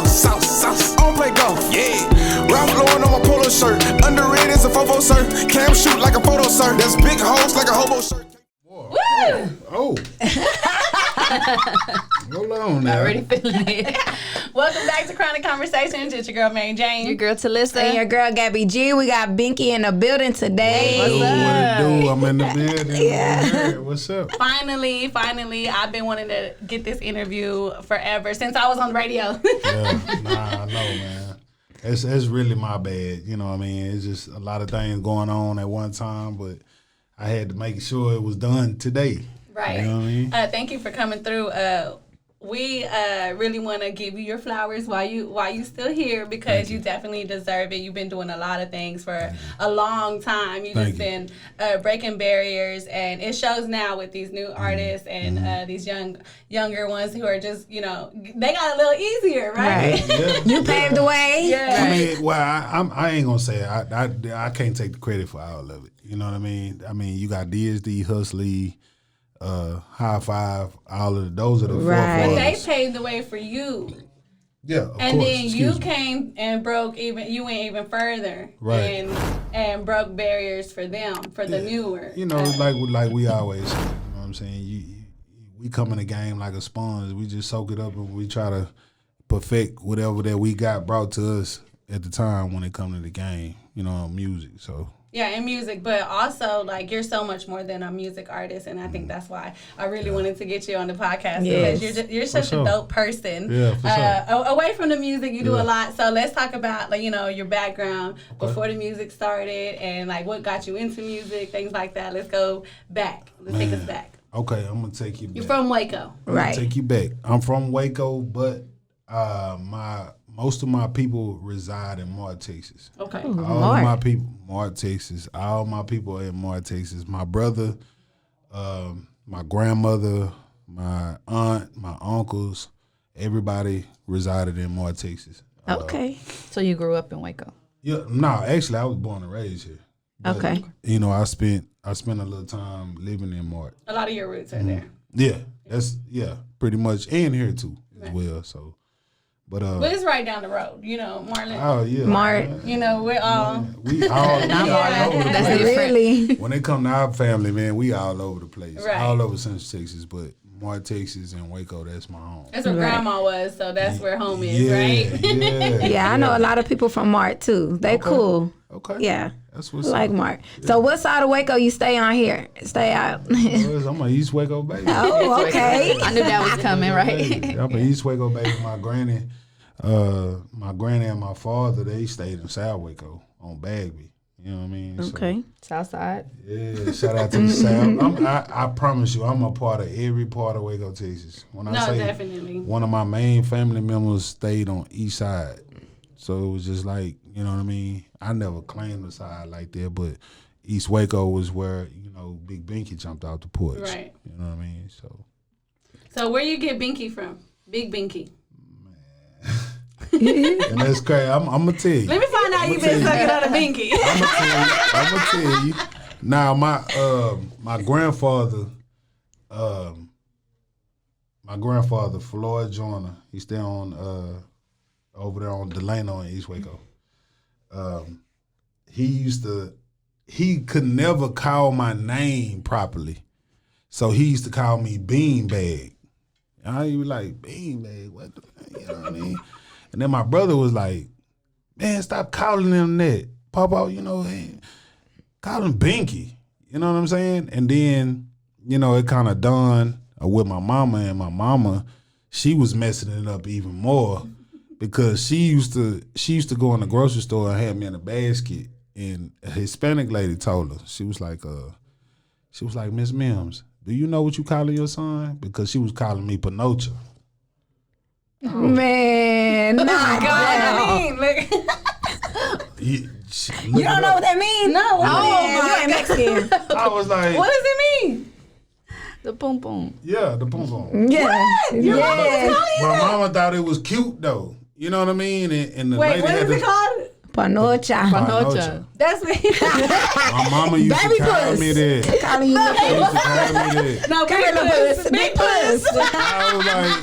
sauce. I don't play golf, yeah. Ralph Lauren on my polo shirt. Under it is a fofo, sir. Cam shoot like a photo, sir. That's big hoes like a hobo shirt. Woo! Oh. Hold on now. Already feeling it. Welcome back to Chronic Conversations. It's your girl, Mary Jane. Your girl, Talissa. And your girl, Gabby G. We got Binky in the building today. What it do? I'm in the building. Yeah. What's up? Finally, I've been wanting to get this interview forever, since I was on the radio. I know, man. It's really my bad. You know what I mean? It's just a lot of things going on at one time, but I had to make sure it was done today. Right. You know what I mean? Thank you for coming through. We really want to give you your flowers while you still here, because you definitely deserve it. You've been doing a lot of things for a long time. You've just been breaking barriers, and it shows now with these new artists and these younger ones who are just, they got a little easier, right? Yeah. You paved the way. Yeah. I mean, well, I ain't gonna say it. I can't take the credit for all of it. You know what I mean? I mean, you got DSD, Hustly, High Five, all of those are the Right. But they paved the way for you. Yeah, of and course. then you came and you went even further, right? And broke barriers for them, for the newer. Like we always say, you know what I'm saying? We come in the game like a sponge. We just soak it up and we try to perfect whatever that we got brought to us at the time when it comes to the game, music. So. Yeah, in music, but also, you're so much more than a music artist, and I think that's why I really wanted to get you on the podcast, because you're such a dope person. Yeah, for sure. Away from the music, you do a lot, so let's talk about, your background before the music started, and, what got you into music, things like that. Let's go back. Take us back. Okay, I'm going to take you back. You're from Waco. Right. Take you back. I'm from Waco, but most of my people reside in Mart, Texas. Okay. Ooh, all of my people, Mart, Texas. All my people are in Mart, Texas. My brother, my grandmother, my aunt, my uncles, everybody resided in Mart, Texas. Okay. So you grew up in Waco? Yeah. No, actually, I was born and raised here. But, Okay. I spent a little time living in Mart. A lot of your roots are there. Yeah, pretty much, and here too as well. So. But it's right down the road, Marlon. Oh yeah, Mart. We're all. We all over the That's place. really. When it come to our family, man, we all over the place. Right. All over Central Texas, but Mart, Texas, and Waco, that's my home. That's where Grandma was, so that's where home is, right? Yeah, I know a lot of people from Mart too. They cool. Okay. Yeah. That's what's like up. Mart. Yeah. So what side of Waco you stay on here? Stay out. I'm an East Waco baby. Oh, okay. I knew that was coming, right? I'm an East Waco baby. My granny and my father, they stayed in South Waco on Bagby. You know what I mean? Okay. So, Southside. Yeah, shout out to the South. I promise you, I'm a part of every part of Waco, Texas. Definitely. One of my main family members stayed on East Side. So it was just like, you know what I mean? I never claimed the side like that, but East Waco was where, Big Binky jumped out the porch. Right. You know what I mean? So where you get Binky from? Big Binky. And that's crazy. I'm gonna tell you. Let me find out you've been sucking on a Binky. I'm gonna tell you. Now my grandfather, Floyd Joyner, he's still on over there on Delano in East Waco. He could never call my name properly, so he used to call me Beanbag. And I was like, Beanbag, what the, you know what I mean? And then my brother was like, man, stop calling him that. Papa, hey, call him Binky. You know what I'm saying? And then, it kind of dawned with my mama, and my mama, she was messing it up even more because she used to go in the grocery store and have me in a basket, and a Hispanic lady told her, she was like, Miss Mims, do you know what you calling your son? Because she was calling me Pinocho. Man, nah. You don't know what that means? No. You ain't Mexican. I was like, what does it mean? The boom boom. Yeah, the boom boom. Yeah. What? Your mama was calling you My that? mama thought it was cute though. You know what I mean? And the Wait, lady what had is it called? Panocha. That's me. My mama used Baby to call puss. me that. Calling you She used to call me that. No, Come here, little puss. Big puss. I was like,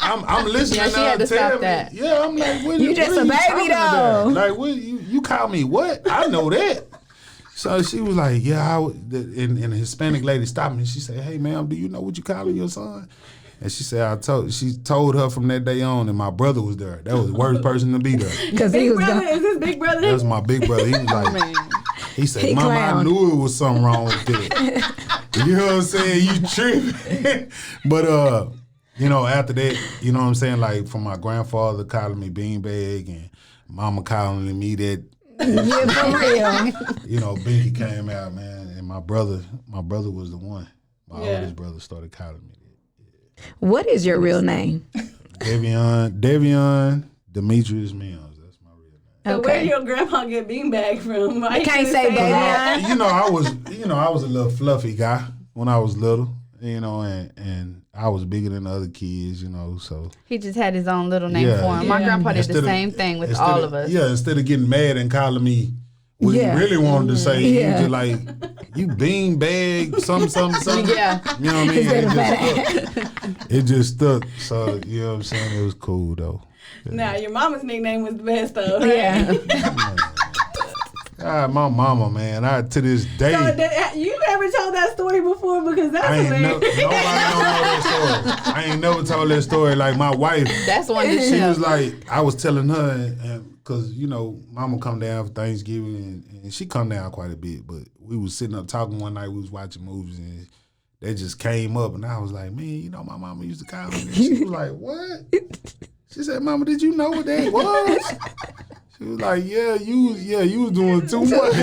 I'm listening. Yeah, she now had to tell stop me. that. Yeah, I'm like, what, You just what a are baby, talking about? though. Like, what you call me what? I know that. So she was like, yeah, and the Hispanic lady stopped me and she said, hey, ma'am, do you know what you calling your son? And she said, she told her from that day on, and my brother was there. That was the worst person to be there. Because he Big was brother, gonna, is this big brother? That was my big brother. He was like, he said, He Mama, I clowned. knew it was something wrong with it. You know what I'm saying? You tripping. But, you know, after that, you know what I'm saying? Like, from my grandfather calling me beanbag and mama calling me that, yeah, for real. you know, Binky came out, man. And my brother was the one. My oldest brother started calling me that. What is your real name? Devion Demetrius Mills. That's my real name. So Okay. where your grandma get beanbag from? Why you can't couldn't say that? Devion. I was a little fluffy guy when I was little, you know, and I was bigger than the other kids, you know, so. He just had his own little name Yeah. for him. My Yeah. grandpa did Instead the of- same thing with instead all of us. Yeah, instead of getting mad and calling me what Yeah. he really wanted to say, he Yeah. was just like, you beanbag, something. Yeah. You know what I mean? Instead of It just stuck. So, you know what I'm saying? It was cool, though. Now, your mama's nickname was the best, though. Right? Yeah. God, my mama, man, to this day. So, you ever told that story before? Because that's I ain't hilarious. nobody don't know that story. I ain't never told that story. Like my wife, That's one that she was like, I was telling her, and because you know, Mama come down for Thanksgiving, and she come down quite a bit. But we was sitting up talking one night. We was watching movies, and that just came up, and I was like, man, you know, my mama used to call me. And she was like, what? She said, Mama, did you know what that was? She was like, you was doing too much.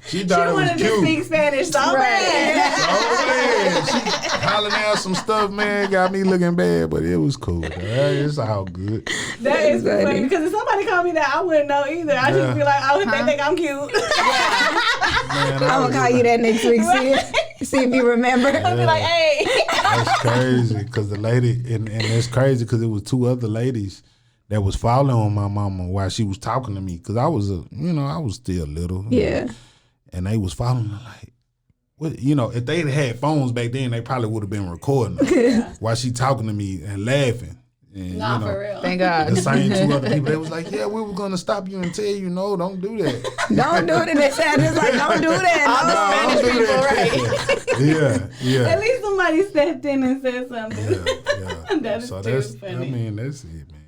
She thought She it was wanted to cute. speak Spanish so bad. Oh man, she hollering out some stuff, man, got me looking bad, but it was cool. It's all good. That is funny. funny because if somebody called me that, I wouldn't know either. I just be like, oh, they think I'm cute. Man, I'm going to call you that next week. See if you remember. I'd be like, hey. That's crazy, because the lady, and it's crazy because it was two other ladies that was following my mama while she was talking to me, because I was still little. Yeah. And they was following her like, what, you know, if they had phones back then, they probably would have been recording her while she talking to me and laughing. And, Nah, you know, for real. Thank God. the same two other people, they was like, yeah, we were going to stop you and tell you, no, don't do that. Don't do it. They said just like, don't do that. No, don't do that. Yeah. At least somebody stepped in and said something. Yeah. That is So too that's, funny. I mean, that's it, man.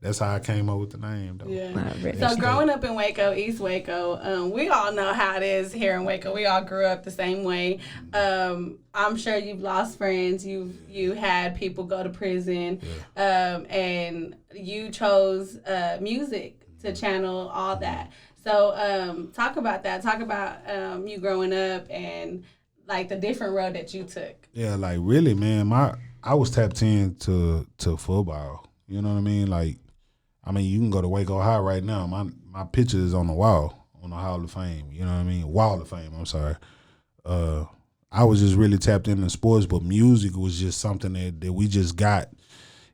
That's how I came up with the name, though. Yeah. really. So growing up in Waco, East Waco, we all know how it is here in Waco. We all grew up the same way. I'm sure you've lost friends. You had people go to prison, and you chose music to channel all that. So talk about that. Talk about you growing up and like the different road that you took. Yeah, like really, man. I was tapped into football. You know what I mean? Like, I mean, you can go to Waco High right now. My picture is on the wall, on the Hall of Fame. You know what I mean? Wall of Fame, I'm sorry. I was just really tapped into sports, but music was just something that we just got,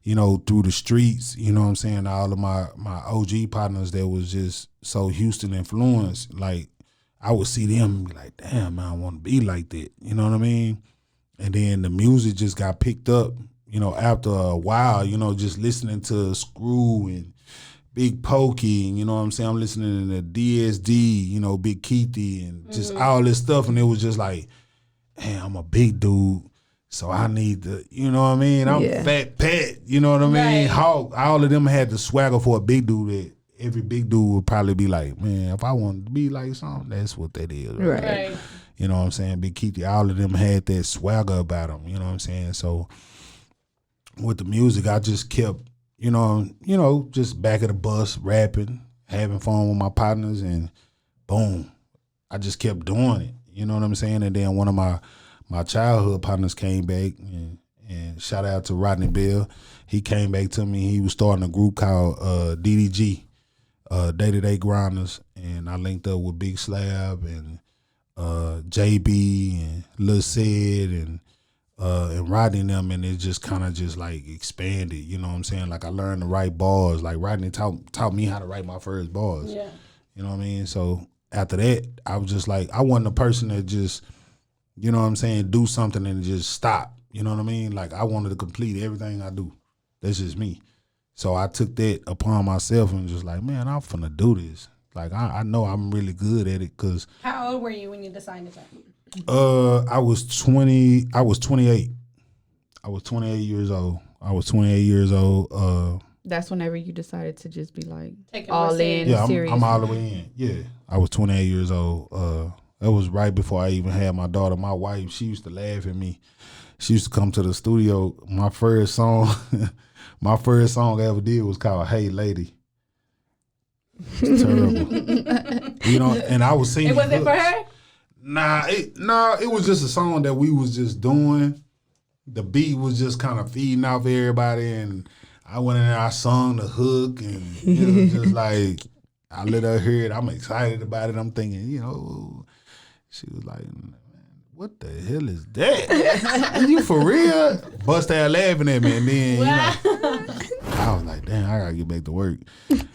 you know, through the streets. You know what I'm saying? All of my OG partners that was just so Houston influenced, like, I would see them and be like, damn, man, I want to be like that. You know what I mean? And then the music just got picked up, you know, after a while, you know, just listening to Screw and Big Pokey, you know what I'm saying? I'm listening to DSD, you know, Big Keithy and just all this stuff. And it was just like, man, I'm a big dude, so I need to, you know what I mean? I'm Fat Pat, you know what I mean? Right. Hawk, all of them had the swagger for a big dude that every big dude would probably be like, man, if I wanted to be like something, that's what that is. Right. You know what I'm saying? Big Keithy, all of them had that swagger about them, you know what I'm saying? So with the music, I just kept, you know, just back of the bus, rapping, having fun with my partners, and boom, I just kept doing it. You know what I'm saying? And then one of my childhood partners came back, and shout out to Rodney Bell. He came back to me. He was starting a group called DDG, Day-to-Day Grinders, and I linked up with Big Slab and JB and Lil Sid and Rodney and them, and it just kind of just like expanded. You know what I'm saying? Like I learned to write bars. Like Rodney taught me how to write my first bars. Yeah. You know what I mean? So after that, I was just like, I wasn't a person that just, you know what I'm saying, do something and just stop. You know what I mean? Like, I wanted to complete everything I do. That's just me. So I took that upon myself and just like, man, I'm finna do this. Like, I know I'm really good at it because. How old were you when you decided that? I was 28. I was 28 years old. That's whenever you decided to just be like Take it all more in, Yeah, serious. I'm all the way in. Yeah, I was 28 years old. That was right before I even had my daughter. My wife, she used to laugh at me. She used to come to the studio. My first song, I ever did was called "Hey Lady." It's terrible. And I was singing. It wasn't for her? Nah, it was just a song that we was just doing. The beat was just kind of feeding off everybody, and I went in there, I sung the hook, and it was just like, I let her hear it. I'm excited about it. I'm thinking, she was like, man, what the hell is that? Are you for real? Bust out laughing at me, and then, I was like, damn, I gotta get back to work.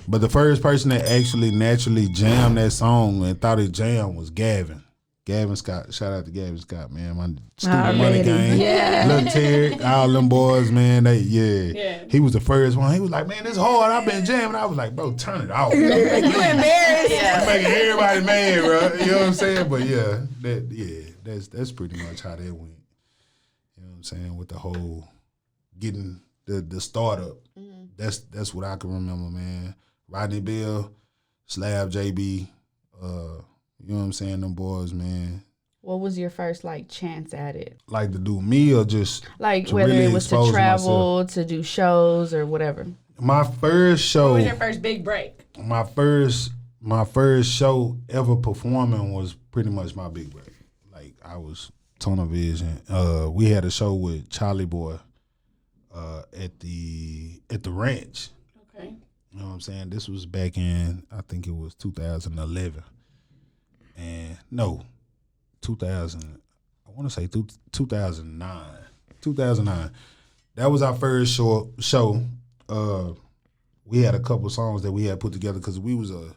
But the first person that actually naturally jammed that song and thought it jammed was Gavin. Gavin Scott, shout out to Gavin Scott, man. My Stupid Money Gang, Lil Terry, all them boys, man. He was the first one. He was like, man, this hard. I've been jamming. I was like, bro, turn it off. You embarrassed. You're making everybody mad, bro. You know what I'm saying? But that's pretty much how that went. You know what I'm saying? With the whole getting the startup. That's what I can remember, man. Rodney Bill, Slab JB, you know what I'm saying? Them boys, man. What was your first chance at it? Like to do me or just whether really it was to travel, myself? to do shows or whatever. My first show. What was your first big break? My first show ever performing was pretty much my big break. Like I was tunnel vision. We had a show with Charlie Boy at the ranch. Okay. You know what I'm saying? This was back in, I think it was 2011. And no, 2000, I want to say 2009. 2009. That was our first show. We had a couple songs that we had put together because we was a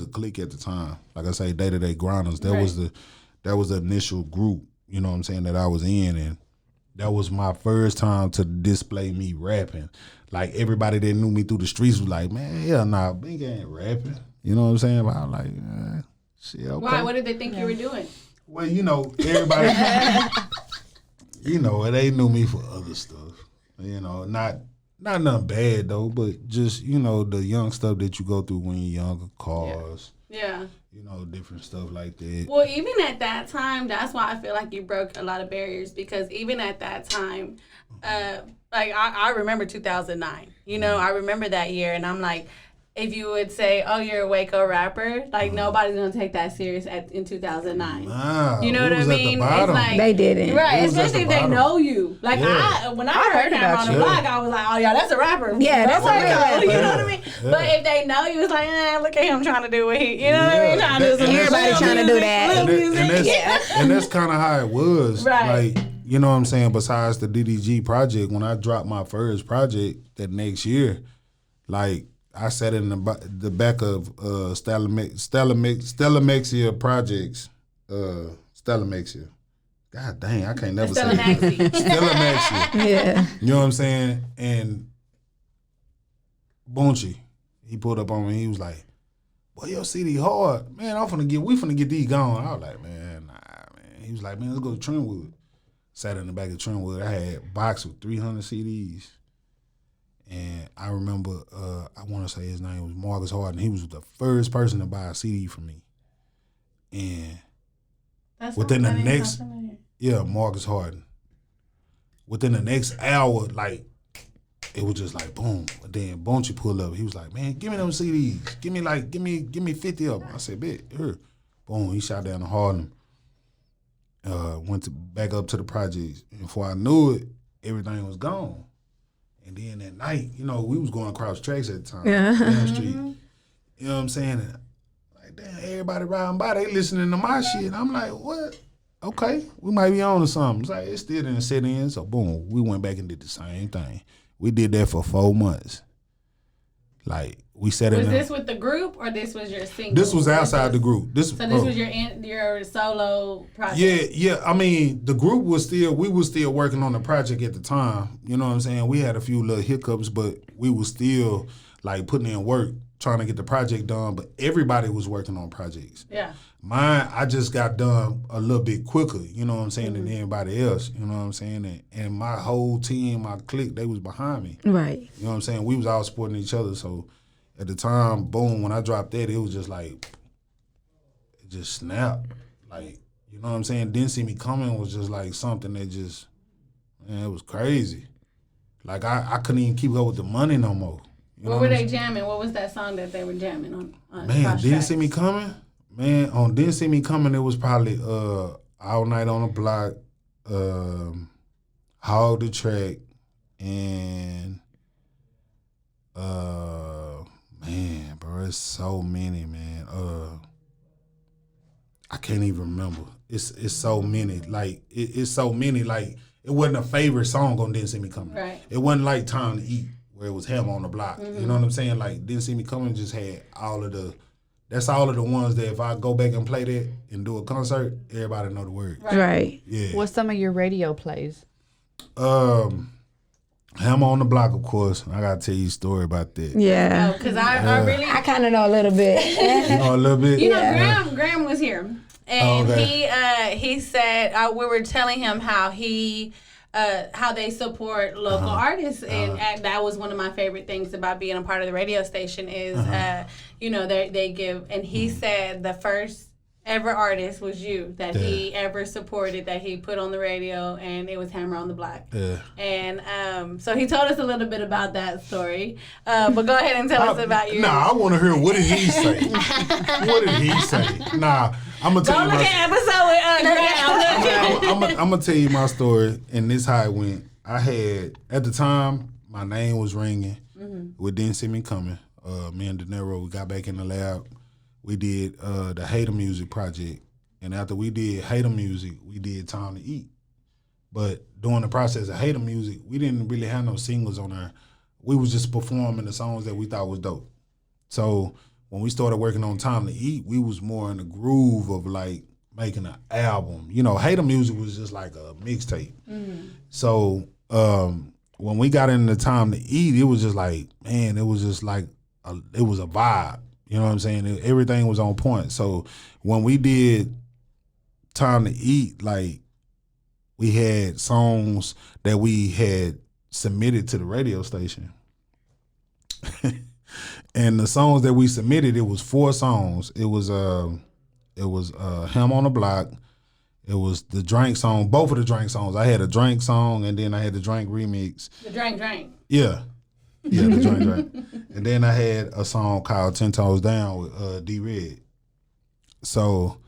clique at the time. Like I say, Day-to-Day Grinders. That was the initial group, you know what I'm saying, that I was in, and that was my first time to display me rapping. Like everybody that knew me through the streets was like, man, hell nah, Big ain't rapping. You know what I'm saying? But I was like, shit, okay. Why? What did they think you were doing? Well, everybody, they knew me for other stuff. Not nothing bad though, but just, the young stuff that you go through when you're younger, cars. Yeah. Different stuff like that. Well, even at that time, that's why I feel like you broke a lot of barriers, because even at that time, I remember 2009. I remember that year, and I'm like, if you would say, oh, you're a Waco rapper, nobody's going to take that serious in 2009. Nah, you know what I mean? It's like, they didn't. Right, especially if they know you. Like, when I heard him on the block, I was like, oh, yeah, that's a rapper. Yeah, that's a real rapper. You know what I mean? Yeah. But if they know you, it's like, look at him trying to do what he, you know what I mean? Trying to do some everybody trying to do that. And that's kind of how it was. Right. Like, you know what I'm saying? Besides the DDG project, when I dropped my first project that next year, like, I sat in the back of Stellamexia Projects. Stellamexia. God dang, I can't never say it. Stellamexia. Yeah. You know what I'm saying? And Bunchy, he pulled up on me. He was like, boy, your CD hard. Man, we finna get these gone. I was like, man, nah, man. He was like, man, let's go to Trentwood. Sat in the back of Trentwood. I had a box with 300 CDs. And I remember, I want to say his name was Marcus Harden. He was the first person to buy a CD from me. And within the next, Marcus Harden. Within the next hour, it was just like boom. And then Bunchy pulled up. He was like, man, give me them CDs. Give me 50 of them. I said, bet, here. Boom, he shot down to Harlem. Went back up to the projects. And before I knew it, everything was gone. And then at night, we was going across tracks at the time, down the street. You know what I'm saying? And damn, everybody riding by, they listening to my shit. I'm like, what? Okay, we might be on to something. It's like, it's still in the sit-in, so boom, we went back and did the same thing. We did that for 4 months. Like, we sat in Was there. this with the group or this was your single? This was outside the group. So this was your solo project? Yeah. I mean, the group we was still working on the project at the time. You know what I'm saying? We had a few little hiccups, but we was still like putting in work, trying to get the project done. But everybody was working on projects. Yeah. Mine, I just got done a little bit quicker, you know what I'm saying, than anybody else, you know what I'm saying? And my whole team, my clique, they was behind me. Right. You know what I'm saying? We was all supporting each other. So at the time, boom, when I dropped that, it was just like, it just snapped. Like, you know what I'm saying? Didn't See Me Coming was just like something that just, man, it was crazy. Like, I couldn't even keep up with the money no more. You What were they jamming? What was that song that they were jamming on Man, Didn't See Me Coming? Man, on Didn't See Me Coming, it was probably All Night on the Block, Hog the Track, and man, bro, it's so many, man. I can't even remember. It's so many. Like it's so many. Like it wasn't a favorite song on Didn't See Me Coming. Right. It wasn't like Time to Eat where it was Ham on the Block. You know what I'm saying? Like Didn't See Me Coming just had all of the. That's all of the ones that if I go back and play that and do a concert, everybody know the words. Right. Yeah. What's some of your radio plays? Ham on the Block, of course. I gotta tell you a story about that. Yeah. Because I kind of know a little bit. You know a little bit. You know, Graham was here, and okay. he said we were telling him how they support local artists, and that was one of my favorite things about being a part of the radio station is they give, and he said the first ever artist was you that he ever supported, that he put on the radio, and it was Hammer on the Block. Yeah. And so he told us a little bit about that story. But go ahead and tell us about yours. Nah, I want to hear, what did he say? What did he say? Nah, I'm going to tell you Don't look at episode with Graham. I'm going to tell you my story, and this how it went. I had, at the time, my name was ringing with Didn't See Me Coming. Me and De Niro, we got back in the lab. We did the Hater Music project. And after we did Hater Music, we did Time to Eat. But during the process of Hater Music, we didn't really have no singles on there. We was just performing the songs that we thought was dope. So when we started working on Time to Eat, we was more in the groove of like making an album. You know, Hater Music was just like a mixtape. So when we got into Time to Eat, it was just like, man, it was just like, it was a vibe. You know what I'm saying? Everything was on point. So when we did Time to Eat, like we had songs that we had submitted to the radio station. And the songs that we submitted, it was 4 songs. It was Ham on the Block. It was the Drink song, both of the Drink songs. I had a Drink song and then I had the Drink remix. The Drink. Yeah. Yeah, the Drink. And then I had a song called 10 Toes Down with D-Red. So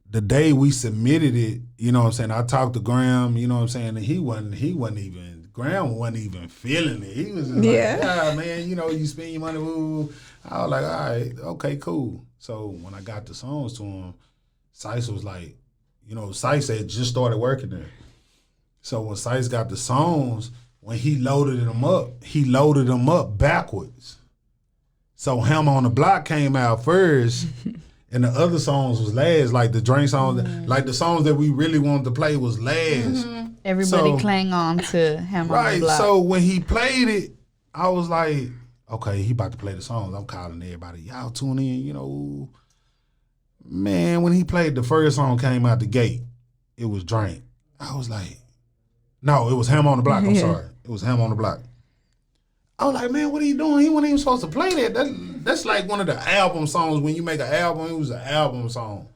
the day we submitted it, you know what I'm saying, I talked to Graham, you know what I'm saying, and Graham wasn't even feeling it. He was just like, yeah, man, you know, you spend your money, woo. I was like, all right, okay, cool. So when I got the songs to him, Sice was like, you know, Sice had just started working there. So when Sice got the songs, when he loaded them up backwards. So Hammer on the Block came out first, and the other songs was last. Like the Drink songs, like the songs that we really wanted to play was last. Everybody clang on to Hammer on the Block. So when he played it, I was like, okay, he about to play the songs. I'm calling everybody, y'all tune in, you know. Man, when he played the first song came out the gate, it was Drink. I was like, no, it was Hammer on the Block, I'm sorry. It was Ham on the Block. I was like, man, what are you doing? He wasn't even supposed to play that. That's like one of the album songs. When you make an album, it was an album song.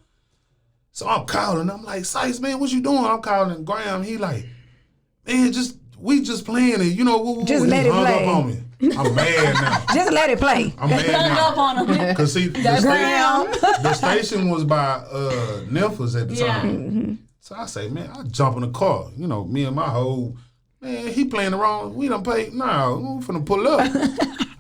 So I'm calling. I'm like, Sice, man, what you doing? I'm calling Graham. He like, man, we just playing it. You know, just let it play. Up on me. I'm mad now. Just let it play. I'm mad now. Hung up on him. Cause see, the station was by Memphis at the time. So I say, man, I jump in the car. You know, me and my whole. Man, he playing the wrong. We done played. No, we finna pull up.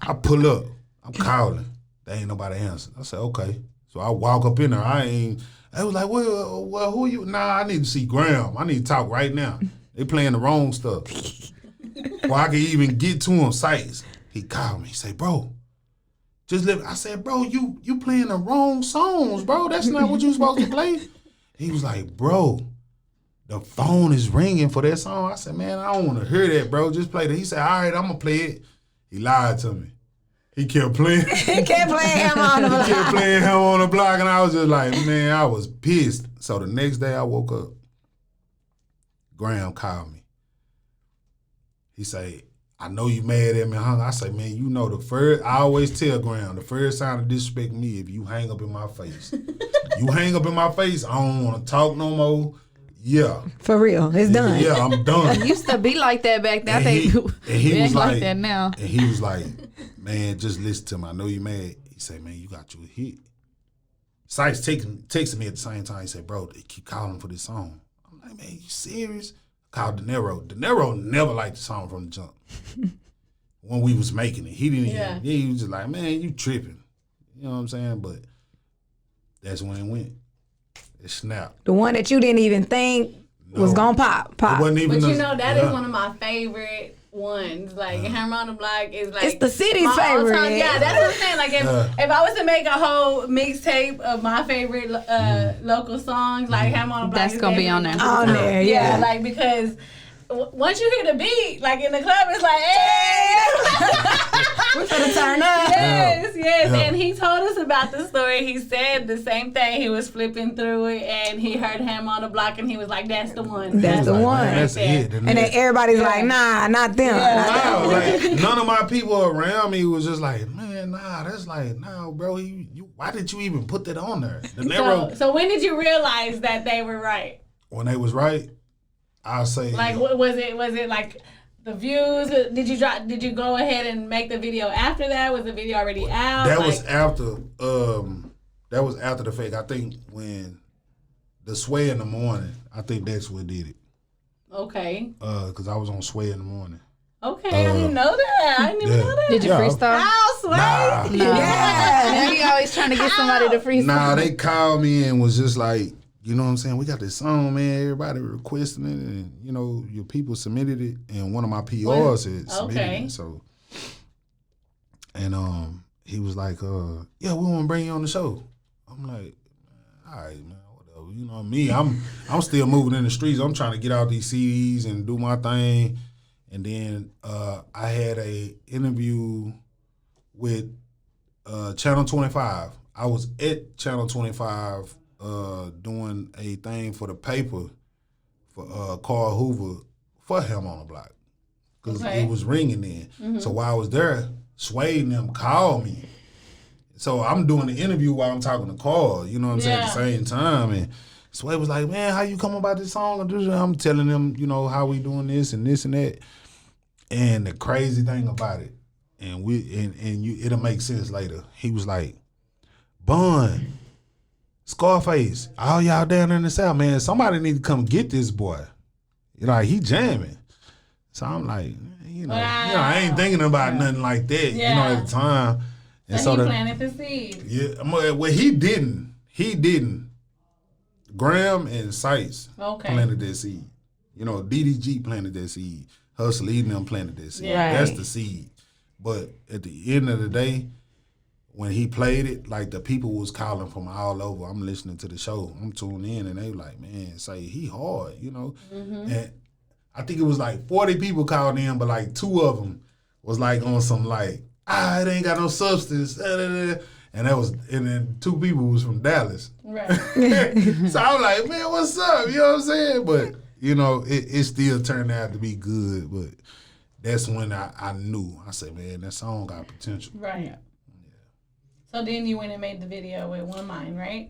I pull up. I'm calling. There ain't nobody answer. I said, okay. So I walk up in there. I was like, well, who are you? Nah, I need to see Graham. I need to talk right now. They playing the wrong stuff. Well, I can even get to him. Sites. He called me. He say, bro, just live. I said, bro, you playing the wrong songs, bro. That's not what you supposed to play. He was like, bro, the phone is ringing for that song. I said, man, I don't want to hear that, bro. Just play that. He said, all right, I'm going to play it. He lied to me. He kept playing. He kept playing Hammer on the Block. He kept playing Hammer on the Block, and I was just like, man, I was pissed. So the next day I woke up, Graham called me. He say, I know you mad at me, huh? I say, man, you know I always tell Graham, the first sign of disrespect me if you hang up in my face. You hang up in my face, I don't want to talk no more. Yeah. For real, it's done. Yeah, I'm done. It used to be like that back then. And he was like that now. And he was like, man, just listen to me. I know you mad. He said, man, you got your hit. Sykes texted me at the same time. He said, bro, they keep calling for this song. I'm like, man, you serious? Called De Niro never liked the song from the jump. When we was making it, he didn't. Yeah. He was just like, man, you tripping. You know what I'm saying? But that's when it went. It snapped. The one that you didn't even think was gonna pop. It wasn't even. But you know that is one of my favorite ones. Like Hammer on the Block is like it's the city's favorite. Yeah, that's what I'm saying. Like if I was to make a whole mixtape of my favorite local songs, like Hammer on the Block, that's gonna be on there. On there, yeah. Like because once you hear the beat, like in the club, it's like, hey, we're gonna turn up. Yes. Yeah. And he told us about the story. He said the same thing. He was flipping through it, and he heard Hammer on the Block, and he was like, "That's the one. That's the one. That's it." And then everybody's like, "Nah, not them." Yeah. Like, none of my people around me was just like, "Man, nah, that's like, nah, bro. Why did you even put that on there?" So when did you realize that they were right? When they was right. I'll say, like, was it like the views? Did you go ahead and make the video after that? Was the video already out? That was after. That was after the fact. I think when the Sway in the Morning. I think that's what did it. Okay. Because I was on Sway in the Morning. Okay, I didn't know that. I didn't even know that. Did you freestyle? Oh, Sway. Nah. Yeah. You always trying to get somebody to freestyle. Nah, they called me and was just like, you know what I'm saying? We got this song, man. Everybody requesting it, and you know your people submitted it, and one of my PRs had submitted it. So, and he was like, "Yeah, we want to bring you on the show." I'm like, "All right, man, whatever." You know me, I'm still moving in the streets. I'm trying to get out these CDs and do my thing, and then I had a interview with Channel 25. I was at Channel 25. Doing a thing for the paper for Carl Hoover for Hammer on the Block because it was ringing then. Mm-hmm. So while I was there, Sway and them called me. So I'm doing the interview while I'm talking to Carl, you know what I'm saying, at the same time. And Sway was like, man, how you come about this song? I'm telling them, you know, how we doing this and that. And the crazy thing about it, it'll make sense later. He was like, Bun, Scarface, all y'all down in the South, man, somebody need to come get this boy. You know, like, he jamming. So I'm like, you know, I ain't thinking about nothing like that, you know, at the time. And so he planted the seed. Yeah, well, he didn't. Graham and Sykes planted that seed. You know, DDG planted that seed. Hustle Eden them planted that seed. Yeah. That's the seed. But at the end of the day, when he played it, like the people was calling from all over. I'm listening to the show. I'm tuning in, and they like, man, say he hard, you know. Mm-hmm. And I think it was like 40 people called in, but like 2 of them was like on some like, it ain't got no substance. And then 2 people was from Dallas. Right. So I was like, man, what's up? You know what I'm saying? But you know, it still turned out to be good. But that's when I knew. I said, man, that song got potential. Right. So then you went and made the video with One Mind, right?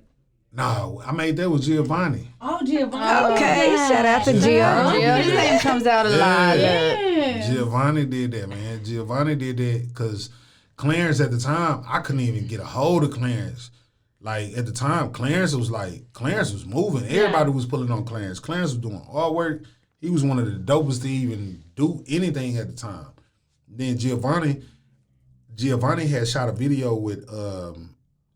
No, I made that with Giovanni. Oh, Giovanni. Okay, shout out to Gio. His name comes out a lot. Yeah. Giovanni did that, man. Giovanni did that because Clarence at the time, I couldn't even get a hold of Clarence. Like, at the time, Clarence was moving. Everybody was pulling on Clarence. Clarence was doing artwork. He was one of the dopest to even do anything at the time. Then Giovanni had shot a video with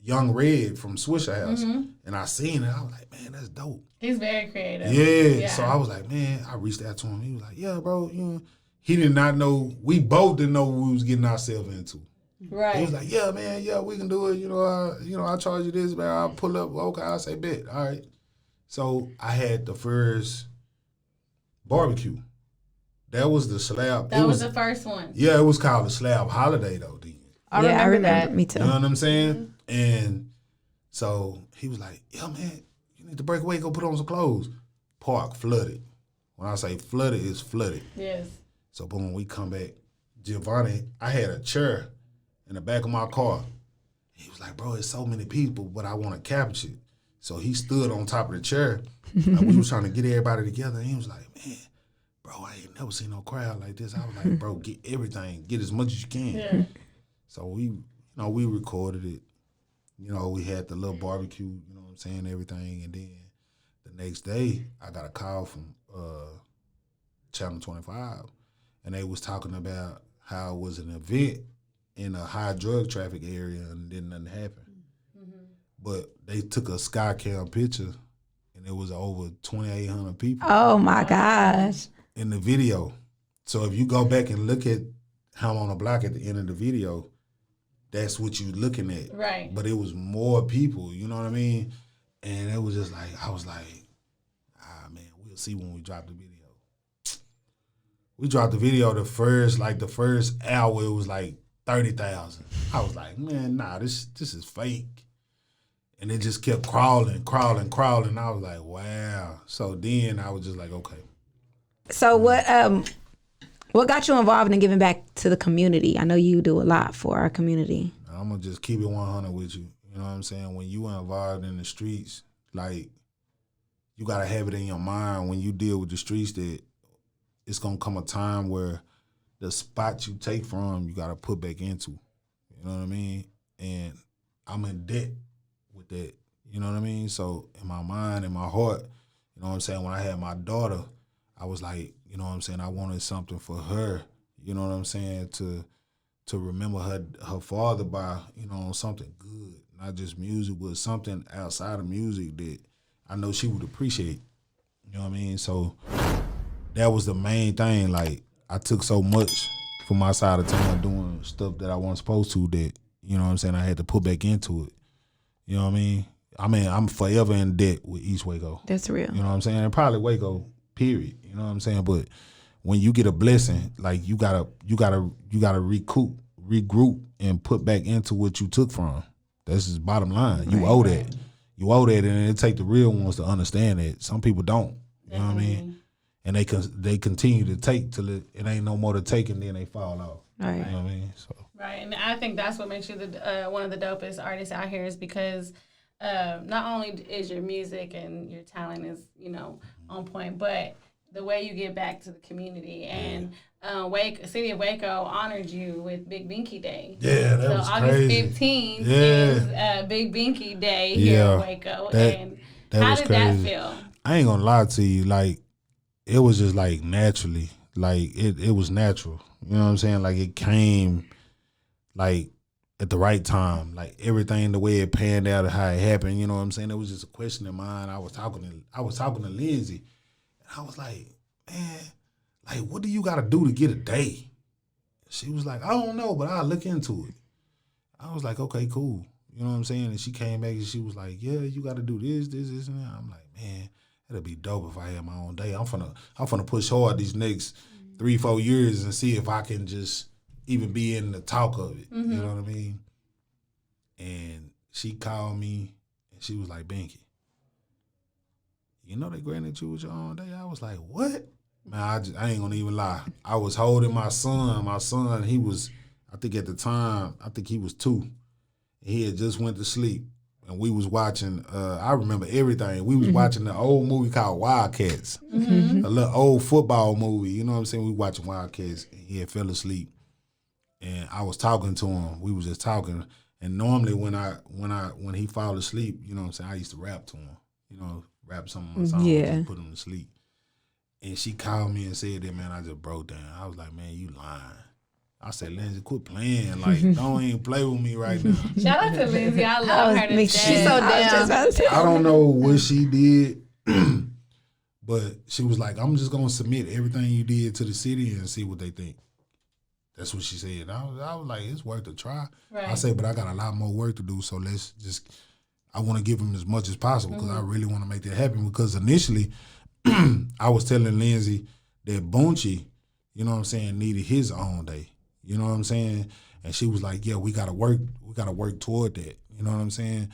Young Red from Swisher House. Mm-hmm. And I seen it. I was like, man, that's dope. He's very creative. Yeah. So I was like, man, I reached out to him. He was like, yeah, bro. You know, he did not know. We both didn't know what we was getting ourselves into. Right. He was like, yeah, man, yeah, we can do it. I charge you this, man. I'll pull up. Okay, I'll say bet. All right. So I had the first barbecue. That was the slab. That was the first one. Yeah, it was called the slab holiday though, then. I remember that. Me too. You know what I'm saying? And so he was like, yeah, man, you need to break away, go put on some clothes. Park flooded. When I say flooded, it's flooded. Yes. So boom, we come back. Giovanni, I had a chair in the back of my car. He was like, bro, it's so many people, but I want to capture it. So he stood on top of the chair. Like, we was trying to get everybody together. And he was like, man, bro, I ain't never seen no crowd like this. I was like, bro, get everything. Get as much as you can. Yeah. So we recorded it. We had the little barbecue, you know what I'm saying, everything. And then the next day, I got a call from Channel 25. And they was talking about how it was an event in a high drug traffic area and then nothing happened. Mm-hmm. But they took a sky cam picture and it was over 2,800 people. Oh my gosh. In the video. So if you go back and look at how I'm on the block at the end of the video, that's what you're looking at. Right. But it was more people, you know what I mean? And it was just like, I was like, man, we'll see when we drop the video. We dropped the video the first hour, it was like 30,000. I was like, man, nah, this is fake. And it just kept crawling. I was like, wow. So then I was just like, okay. So what got you involved in giving back to the community? I know you do a lot for our community. I'm going to just keep it 100 with you. You know what I'm saying? When you are involved in the streets, like, you got to have it in your mind when you deal with the streets that it's going to come a time where the spot you take from, you got to put back into. You know what I mean? And I'm in debt with that. You know what I mean? So in my mind, in my heart, you know what I'm saying? When I had my daughter, I was like, you know what I'm saying? I wanted something for her, you know what I'm saying? To remember her father by, something good. Not just music, but something outside of music that I know she would appreciate. You know what I mean? So that was the main thing. Like, I took so much from my side of town doing stuff that I wasn't supposed to that, you know what I'm saying, I had to put back into it. You know what I mean? I'm forever in debt with East Waco. That's real. You know what I'm saying? And probably Waco, period. You know what I'm saying? But when you get a blessing, like you gotta recoup, regroup, and put back into what you took from. That's just bottom line. You owe that. You owe that, and it take the real ones to understand that. Some people don't. You know what I mean? And they continue to take till it ain't no more to take, and then they fall off. Right. You know what I mean? So. Right, and I think that's what makes you one of the dopest artists out here is because not only is your music and your talent is on point, but the way you give back to the community and City of Waco honored you with Big Binky Day. Yeah, that was August crazy. 15th is Big Binky Day here in Waco. And how did that feel? I ain't gonna lie to you, like it was just like naturally, like it was natural. You know what I'm saying? Like it came like at the right time, like everything the way it panned out and how it happened. You know what I'm saying? It was just a question of mine. I was talking to Lindsay, and I was like, man, like what do you got to do to get a day? She was like, I don't know, but I'll look into it. I was like, okay, cool. You know what I'm saying? And she came back and she was like, yeah, you got to do this, and that. I'm like, man, that'd be dope if I had my own day. I'm finna push hard these next 3-4 years and see if I can just even be in the talk of it. Mm-hmm. You know what I mean? And she called me and she was like, Binky, you know they granted you with your own day? I was like, what? Man, I ain't gonna even lie. I was holding my son. My son, he was, I think at the time, he was 2. He had just went to sleep. And we was watching, I remember everything. We was watching the old movie called Wildcats. Mm-hmm. A little old football movie. You know what I'm saying? We watching Wildcats. And he had fell asleep. And I was talking to him. We was just talking. And normally when he fall asleep, you know what I'm saying, I used to rap to him. You know, rap some of my songs and put him to sleep. And she called me and said that, man, I just broke down. I was like, man, you lying. I said, Lindsay, quit playing. Like, don't even play with me right now. Shout out to Lindsay. I love her to death. She's so down. I don't know what she did, but she was like, I'm just going to submit everything you did to the city and see what they think. That's what she said. I was like, it's worth a try. Right. I said, but I got a lot more work to do, so I want to give him as much as possible because I really want to make that happen. Because initially, I was telling Lindsay that Bunchy, you know what I'm saying, needed his own day. You know what I'm saying? And she was like, yeah, we gotta work toward that. You know what I'm saying?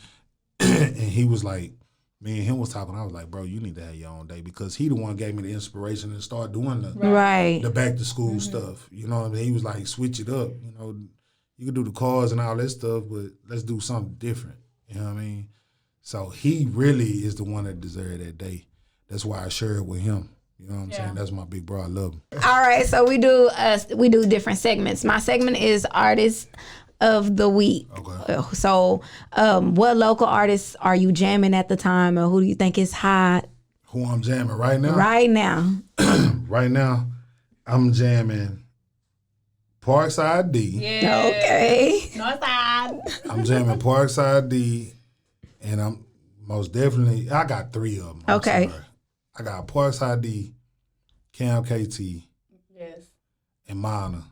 And he was like, me and him was talking, I was like, bro, you need to have your own day because he the one gave me the inspiration to start doing the back to school stuff. You know what I mean? He was like, switch it up. You know, you can do the cars and all that stuff, but let's do something different. You know what I mean? So he really is the one that deserved that day. That's why I share it with him. You know what I'm saying? That's my big bro. I love him. All right, so we do different segments. My segment is Artist of the Week. Okay. So what local artists are you jamming at the time, or who do you think is hot? Who I'm jamming right now? Right now. Right now, I'm jamming Parkside D. Yeah. Okay. Northside. I'm jamming Parkside D, and I'm most definitely, I got 3 of them. Okay. Sorry. I got Parkside D, Cam KT, Yes. and Mana.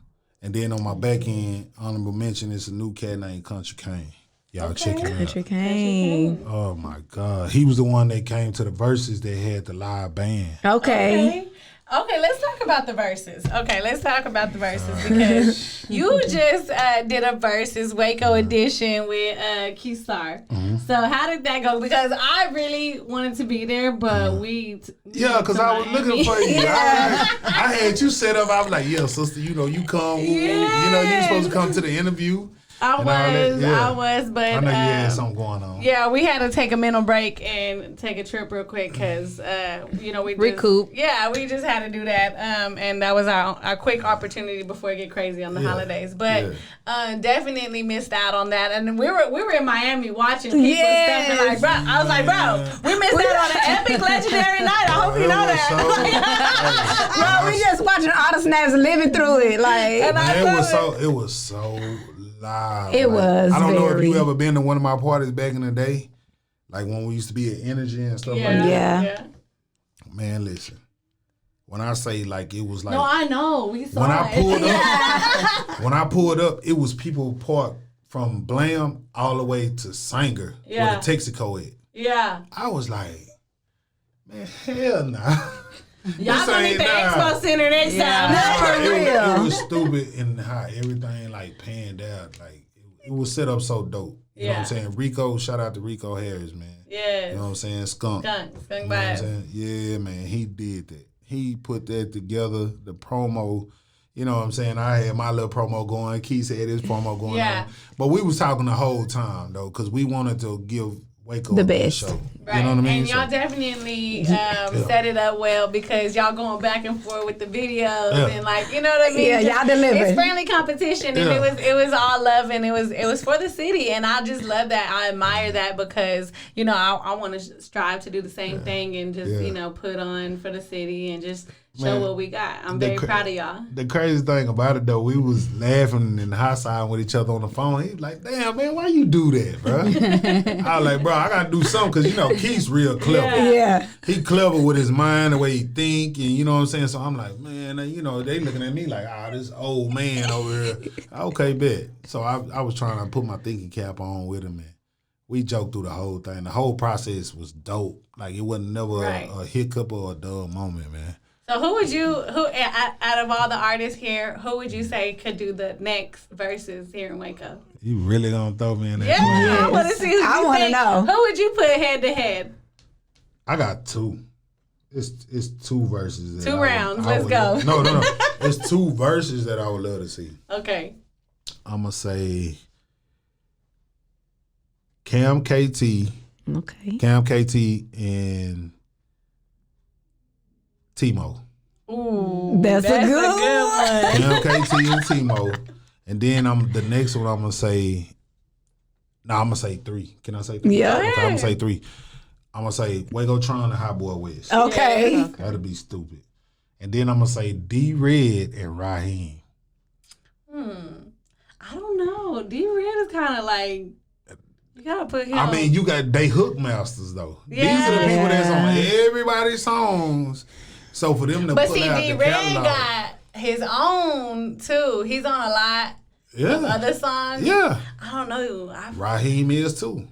And then on my back end, honorable mention is a new cat named Country Kane. Y'all check it out. Country Kane. Oh my God. He was the one that came to the verses that had the live band. Okay. Okay, let's talk about the verses. Because you just did a verses Waco edition with Keystar. So how did that go? Because I really wanted to be there, but Yeah, because I was looking for you. I had you set up. I was like, yeah, sister, you know, you come. You know, you were supposed to come to the interview. I was, but I know you had something going on. Yeah, we had to take a mental break and take a trip real quick because, we recoup. Yeah, we just had to do that, and that was our quick opportunity before it get crazy on the holidays. But definitely missed out on that, and we were in Miami watching people stepping like, bro. I was like, bro, we missed out on an epic legendary night. I hope you know that. Bro, we just watching all the snaps, living through it, like. And it was so live. It was. I don't know if you ever been to one of my parties back in the day, like when we used to be at Energy and stuff like that. Yeah. Man, listen. When I say like it was like, no, I know we saw when it. When I pulled up, it was people parked from Blam all the way to Sanger, where the Texaco at. Yeah. I was like, man, hell nah. Y'all gonna need the Expo Center next time. It was stupid and how everything like panned out. Like it was set up so dope. You know what I'm saying? Rico, shout out to Rico Harris, man. Yeah. You know what I'm saying? Skunk Skunk you know what I'm vibes. saying? Yeah, man. He did that. He put that together, the promo. You know what I'm saying? I had my little promo going. Keith had his promo going on. But we was talking the whole time, though, because we wanted to give Waco the a best show. Right. You know what I mean? And y'all definitely set it up well because y'all going back and forth with the videos and like, you know what I mean? Yeah, y'all delivered. It's friendly competition and it was all love and it was for the city and I just love that. I admire that because, you know, I want to strive to do the same thing and just, you know, put on for the city and just show what we got. I'm very proud of y'all. The crazy thing about it, though, we was laughing and high-siding with each other on the phone. He was like, damn, man, why you do that, bro? I was like, bro, I got to do something because, you know, Keith's real clever. Yeah. He clever with his mind, the way he think, and you know what I'm saying? So I'm like, man, you know, they looking at me like, this old man over here. Okay, bet. So I was trying to put my thinking cap on with him, and we joked through the whole thing. The whole process was dope. Like, it wasn't never a hiccup or a dull moment, man. So who out of all the artists here, who would you say could do the next verses here in Waco? You really gonna throw me in that? Yeah, I want to see. I want to know. Who would you put head to head? I got 2. It's 2 verses. Two rounds. Let's go. No. It's 2 verses that I would love to see. Okay. I'm gonna say Cam KT. Okay. Cam KT and Timo. Ooh, That's a good one. Cam KT and Timo. And then the next one I'm gonna say. No, I'm gonna say 3. Can I say 3? Yeah. Okay, I'm gonna say 3. I'm gonna say Waco Tron and Hot Boy West. Okay. That'll be stupid. And then I'm gonna say D Red and Raheem. I don't know. D Red is kind of like you gotta put him. I mean, they hook masters though. Yeah. These are the people that's on everybody's songs. So for them to but pull see, out D the Red catalog, got his own too. He's on a lot of other songs. Yeah. I don't know. Raheem is too.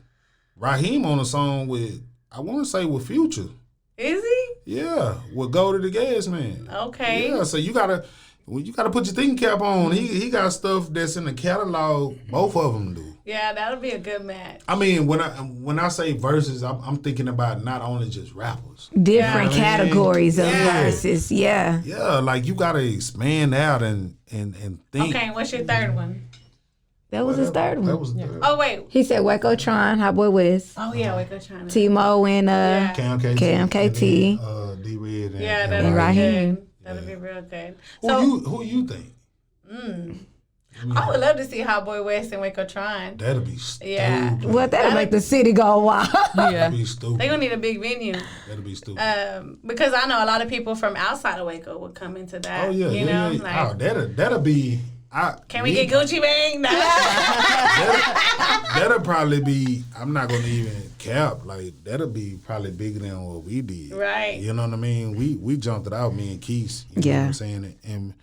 Raheem on a song with, I want to say with Future. Is he? Yeah, with Go to the Gas Man. Okay. Yeah, so you gotta put your thinking cap on. He got stuff that's in the catalog. Both of them do. Yeah, that'll be a good match. I mean, when I say verses, I'm thinking about not only just rappers. Different categories of Yeah. verses. Yeah. Yeah, like you gotta expand out and think. Okay, what's your third one? That was his third one. That was the third. Oh, wait. He said Waco Tron, Hot Boy West, Oh, yeah, we're trying to. T-Mo, and Cam KT. Cam KT. and then, D-Red and, Yeah, and that'll be Raheem. good. That'll be real good. Who you think? I would love to see Hot Boy West and Waco Tron. That'll be stupid. Yeah. Well, that'll make the city go wild. That'll be stupid. They're going to need a big venue. That'll be stupid. Because I know a lot of people from outside of Waco would come into that. Oh yeah, you know? yeah. Like, That'll be. can we get Gucci Bang? That'll probably be. I'm not gonna even cap. Like that'll be probably bigger than what we did. Right. You know what I mean? We jumped it out. Me and Keith. You know Yeah. what I'm saying? And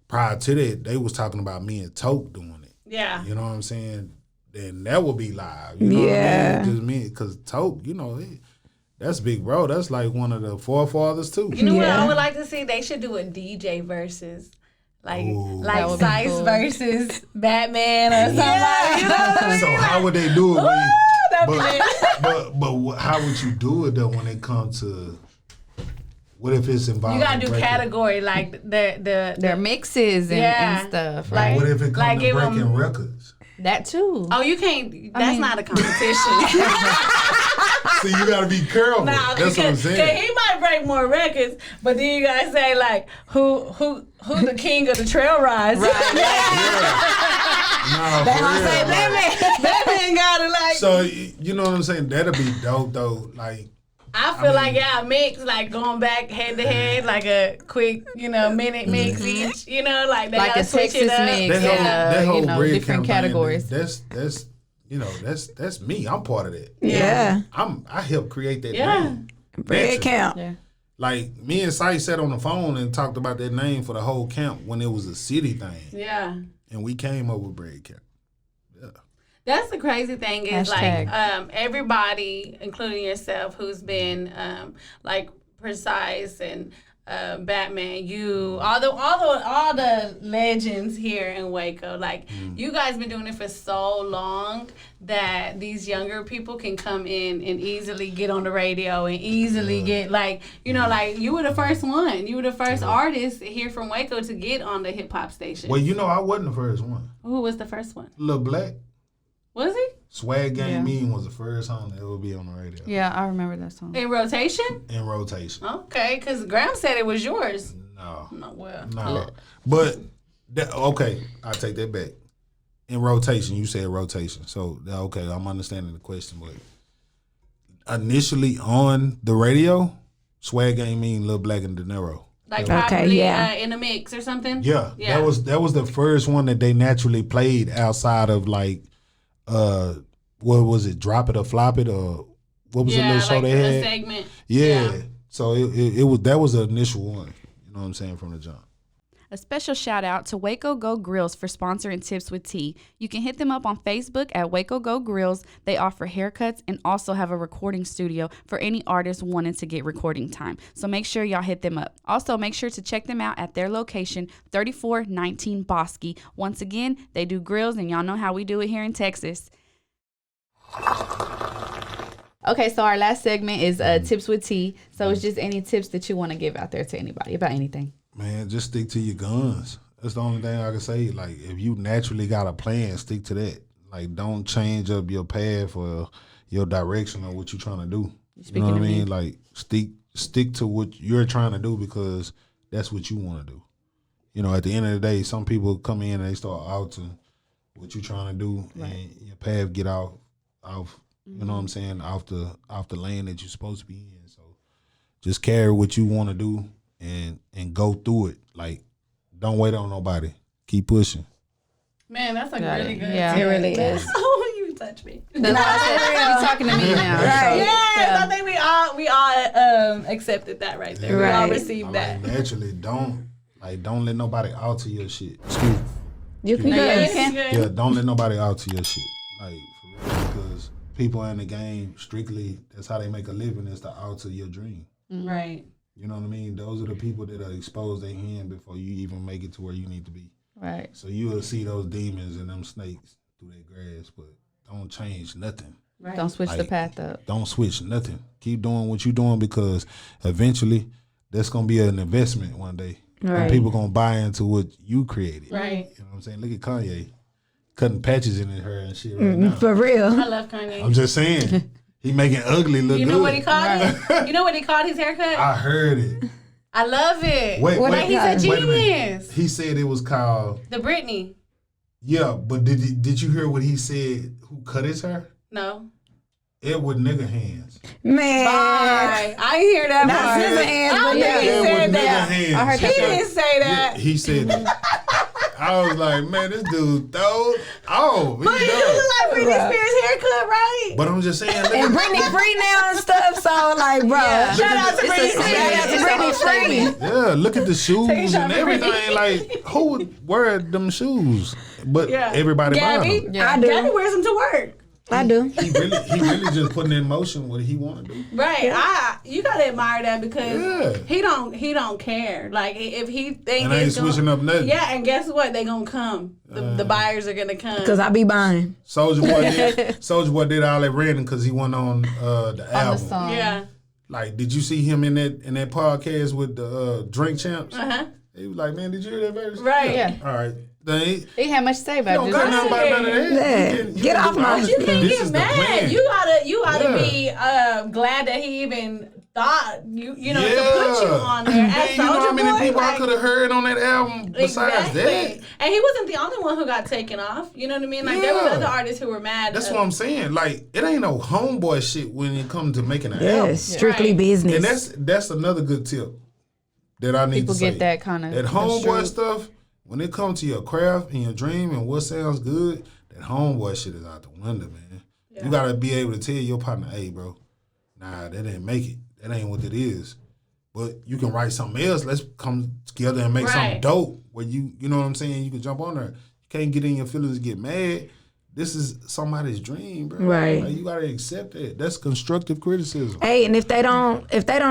prior to that, they was talking about me and Toke doing it. Yeah. You know what I'm saying? Then that would be live. You know Yeah. what I mean? Just me, because Toke, you know, that's big bro. That's like one of the forefathers too. You know what Yeah. I would like to see? They should do a DJ versus. Like That would be Sice cool. versus Batman or something. Like, you know what I mean? So how would they do it? That'd be lit. But how would you do it though when it comes to what if it's involved? You gotta do breaking- category like the Their mixes and, Yeah. and stuff, Like- right? What if it comes Like to give 'em- breaking records? That too. Oh, you can't. That's mean- not a competition. So you gotta be careful. Nah, That's what I'm because saying. he might break more records, but then you gotta say like who the king of the trail rides? Nah, for real. Batman got it like. So you know what I'm saying? That'll be dope though. Like I feel like y'all mix like going back head to head, like a quick, minute mix each. Like they Like gotta a switch Texas it up. mix. that whole bread different campaign, categories. That's me. I'm part of that. Yeah. I helped create that Yeah. name. Bread Naturally. count. Yeah. Like me and Sice sat on the phone and talked about that name for the whole camp when it was a city thing, Yeah. and we came up with bread camp. That's the crazy thing is Hashtag. like everybody, including yourself, who's been like Precise and Batman, you all the legends here in Waco. Like you guys been doing it for so long that these younger people can come in and easily get on the radio and easily get like like you were the first one. You were the first artist here from Waco to get on the hip hop station. Well, I wasn't the first one. Who was the first one? Lil Black. Was he? Swag Gang Yeah. Mean was the first song that would be on the radio. Yeah, I remember that song. In rotation? In rotation. Okay, because Graham said it was yours. No. No, well. No. But, okay, I'll take that back. In rotation, you said rotation. So, okay, I'm understanding the question. But initially on the radio, Swag Gang Mean, Lil Black and De Niro. Like Okay, probably yeah. in a mix or something? Yeah, that was the first one that they naturally played outside of like, what was it, Drop It or Flop It, or what was the little show like they a had? segment. Yeah. So that was the initial one. You know what I'm saying, from the jump. A special shout out to Waco Go Grills for sponsoring Tips with T. You can hit them up on Facebook at Waco Go Grills. They offer haircuts and also have a recording studio for any artist wanting to get recording time. So make sure y'all hit them up. Also, make sure to check them out at their location, 3419 Bosque. Once again, they do grills, and y'all know how we do it here in Texas. Okay, so our last segment is Tips with T. So it's just any tips that you want to give out there to anybody about anything. Man, just stick to your guns. That's the only thing I can say. Like, if you naturally got a plan, stick to that. Like, don't change up your path or your direction or what you're trying to do. You know what I mean? Like, stick to what you're trying to do because that's what you want to do. At the end of the day, some people come in and they start altering what you're trying to do, and your path get off. You know what I'm saying? Off the lane that you're supposed to be in. So, just carry what you want to do. And go through it. Like, don't wait on nobody. Keep pushing. Man, that's a really good Yeah. tip. It really is. Oh, you touch me. That's why I said, you're talking to me now. Right. Yes, I think we all accepted that right there. We all Right. received that. Like, naturally, don't Like, don't let nobody alter your shit. Excuse me. You can Yeah, go. you can. Yeah, don't let nobody alter your shit. Like, for real, because people in the game, strictly, that's how they make a living, is to alter your dream. Right. You know what I mean? Those are the people that are expose their hand before you even make it to where you need to be. Right. So you will see those demons and them snakes through their grass, but don't change nothing. Right. Don't switch the Like, path up. Don't switch nothing. Keep doing what you're doing, because eventually that's going to be an investment one day. Right. And people going to buy into what you created. Right. You know what I'm saying? Look at Kanye cutting patches in his hair and shit right now. For real. I love Kanye. I'm just saying. He making ugly look You good. know what he called it? You know what he called his haircut? I heard it. I love it. Wait, What wait, He's a wait a minute. genius. He said it was called, The Britney. yeah, but did you hear what he said, who cut his hair? No. Edward Nigga Hands. Man. Bye. I didn't hear that Not part. scissor hands, I don't but think yeah. he Edward said Nigga that. Hands. I heard He that. didn't say that. He said that. I was like, man, this dude throw. Oh, he But it does. look like Britney Spears' haircut, right? But I'm just saying, look And at, Britney free now and stuff, so like, bro. Yeah. Shout out to It's a Britney statement. Spears. Shout out to It's a Britney whole free. statement. yeah, look at the shoes Take a shot and for everything. Britney. Like, who would wear them shoes? But Yeah. everybody buy Gabby? them. Yeah. I do. Gabby wears them to work. I do. He really just putting in motion what he want to do. Right. You gotta admire that because Yeah. he don't care. Like if he think And I ain't it's gonna- switching up nothing. Yeah, and guess what? They gonna come. The buyers are gonna come. Because I be buying. Soulja Boy did all that ranting because he went on the On the album. song. Yeah. Like, did you see him in that podcast with the Drink Champs? Uh-huh. He was like, man, did you hear that verse? Right. Yeah. All right. Then he He had much to say about don't it. care Just- nothing about none of that. Yeah. You Get can off do my- all But you can't this get is the mad. plan. You oughta be glad that he even thought to put you on there. Man, As you know how Soulja many Boy, people I like, could have heard on that album besides exactly. that? And he wasn't the only one who got taken off. You know what I mean? Like there was Yeah. other artists who were mad. That's what I'm saying. Like, it ain't no homeboy shit when it comes to making an album. Yes, strictly Right. business. And that's another good tip that I need People to say. get that kind of That homeboy stuff, when it comes to your craft and your dream and what sounds good, that homeboy shit is out the window, man. You gotta be able to tell your partner, hey, bro, nah, that didn't make it. That ain't what it is. But you can write something else. Let's come together and make something Right. dope where you know what I'm saying? You can jump on there. You can't get in your feelings and get mad. This is somebody's dream, bro. Right. Like, you gotta accept it. That's constructive criticism. Hey, and if they don't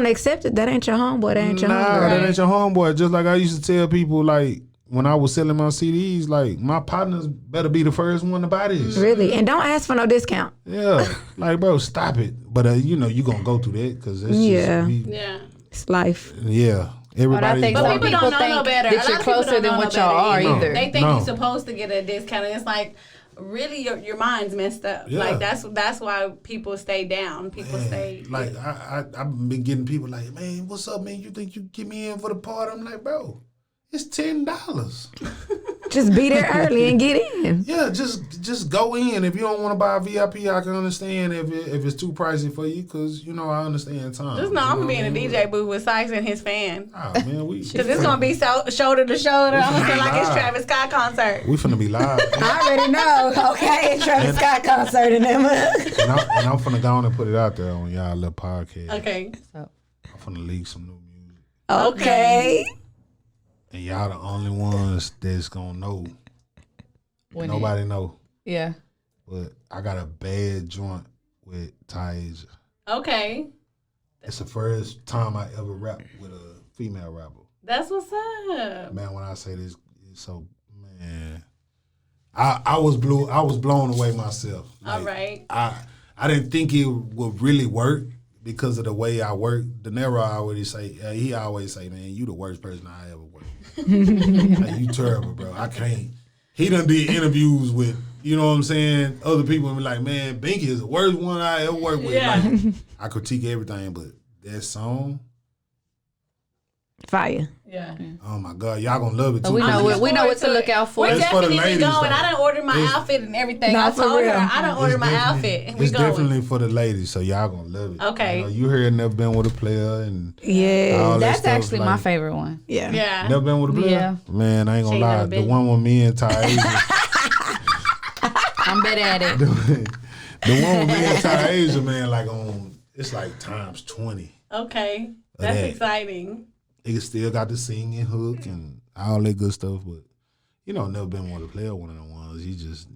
accept it, that ain't your homeboy. That ain't your Nah, homegirl. that ain't your homeboy. Just like I used to tell people, like, when I was selling my CDs, like, my partners better be the first one to buy this. Really, and don't ask for no discount. Yeah. Like, bro, stop it. But, you know, you going to go through that because it's Yeah. just, Yeah. It's life. yeah. Everybody. think But some people don't know no better. A that lot you're of people closer don't than know what no y'all are better either. They think No. you're supposed to get a discount, and it's like, really, your mind's messed up. Yeah. Like that's why people stay down. People stay. Like, I've been getting people like, man, what's up, man? You think you get me in for the party? I'm like, bro, it's $10. Just be there early and get in. Yeah, just go in. If you don't want to buy a VIP, I can understand if it's too pricey for you, because, you know, I understand time. Just know I'm gonna be in a DJ booth with Sykes and his fan. Oh, man, Cause it's gonna be shoulder to shoulder. I'm gonna feel like it's live. Travis Scott concert. We finna be live. I already know. Okay, Travis Scott concert in them. and I'm finna go on and put it out there on y'all little podcast. Okay. I'm finna leak some new music. Okay. And y'all the only ones that's gonna know. When Nobody know. Yeah. But I got a bad joint with Taija. Okay. It's the first time I ever rapped with a female rapper. That's what's up. Man, when I say this, it's so, man. I was blown away myself. All right. I didn't think it would really work because of the way I work. De Niro always say, he always say, man, you the worst person I ever worked with. Like, you terrible, bro. I can't. He done did interviews with, you know what I'm saying, other people and be like, man, Binky is the worst one I ever worked with. Yeah. Like, I critique everything, but that song, Fire. Yeah. oh my God, y'all gonna love it too. So we know what to look out for. We're It's for the definitely ladies, going. though. I done ordered my It's- outfit and everything. No, I for told real. her I done ordered my outfit and we It's going. definitely for the ladies, so y'all gonna love it. Okay. You know, you heard Never Been With a Player and Yeah. all that That's stuff, actually my like, favorite one. Yeah. Yeah. Never Been With a Player? Yeah. Man, I ain't She gonna ain't lie. never The been. one with me and Ty I'm better at it. The one with me and Ty Asia, man, like it's like times 20. Okay. That's that. exciting. it still got the singing hook and all that good stuff, but never been one to play one of them ones. You just,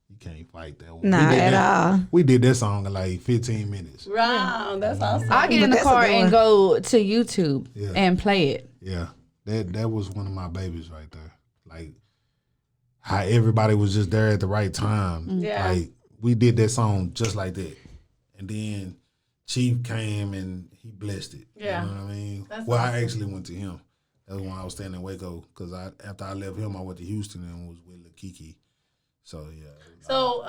you can't fight that one. Nah, at all. We did that song in like 15 minutes. Wow, that's awesome. I'll get in the that's a car good and one. go to YouTube and play it. Yeah, that was one of my babies right there. Like how everybody was just there at the right time. Yeah. Like we did that song just like that, and then Chief came and he blessed it. Yeah. You know what I mean? That's I awesome. actually went to him. That was when I was staying in Waco because after I left him, I went to Houston and was with Lil Kiki. So yeah. So